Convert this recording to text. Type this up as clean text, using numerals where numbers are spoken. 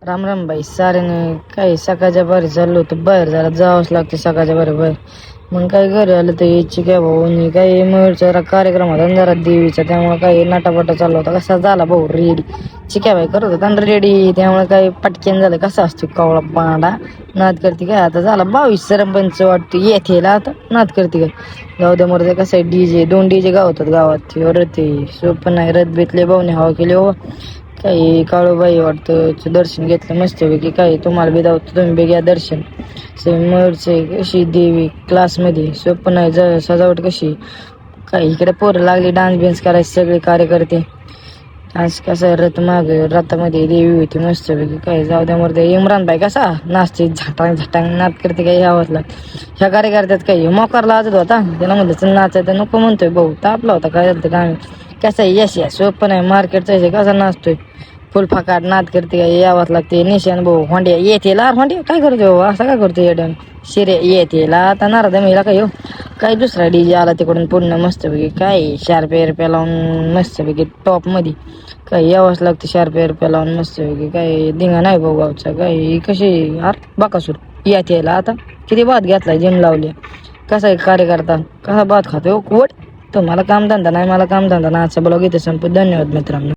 राम राम बाई साऱ्याने काही सकाळच्या बाहेर चाललो होतं बाहेर जरा जावंच लागते सकाळच्या बाहेर मग काही घरी आलं तर यायची काय भाऊ काही मयूरचा जरा कार्यक्रम होता जरा देवीचा त्यामुळे काही नाटापाटा चालू होता कसा झाला भाऊ रेडी चिक्या बाई करत होता रेडी त्यामुळे काही पटकन झालं कसा असतो कावळा पांडा नाद करते काय आता झाला 22 सरपंच वाटतं येथेला आता नाद करते काय जाऊ द्या मरते कसं आहे डीजे 2 डीजे गावतात गावात ते सोपं नाही रथ बेतले भाऊने हवा केली हो काही काळूबाई वाटतं दर्शन घेतलं मस्तपैकी काही तुम्हाला बी दावतो तुम्ही बी घ्या दर्शन मयूरचे कशी देवी क्लासमध्ये सोपं नाही सजावट कशी काही इकडे पोरं लागली डान्स बिन्स करायचे सगळे कार्यकर्ते डान्स कसा रथ माग रथामध्ये देवी होती मस्तपैकी काही जाऊ द्या मरते इम्रान भाई कसा नाचते झटांग झटांग नाच करते काही आवाज लाग ह्या कार्यकर्त्यात काही मोकार लाजत होता त्याला म्हणलं नाचायचं नको म्हणतोय भाऊ तापला होता काय झालं काय कसं आहे यश सोपं नाही मार्केटचं कसा नाचतोय फुल फाकाट नाद करते काय यावंच लागते निशान भाऊ होंड्या येते ला होंड्या काय करतो भाऊ असं काय करतो येड्यान शिरे येते ला आता नारद मेला काय हो काय दुसरा डीजे आला तिकडून पूर्ण मस्तपैकी काय शार्प एअरप्या लावून मस्तपैकी टॉपमध्ये काही यावंच लागते शार्प एअरप्या लावून मस्तपैकी काय धिंगा नाही भाऊ गावचा काय कशी बाकासूर येते आता किती बात घेतलाय जिम लावली कसा एक कार्यकर्ता कसा बात खातो वट तुम्हाला कामधंदा नाही मला कामधंदा नाही आजचा ब्लॉग इथे संपत धन्यवाद मित्रांनो.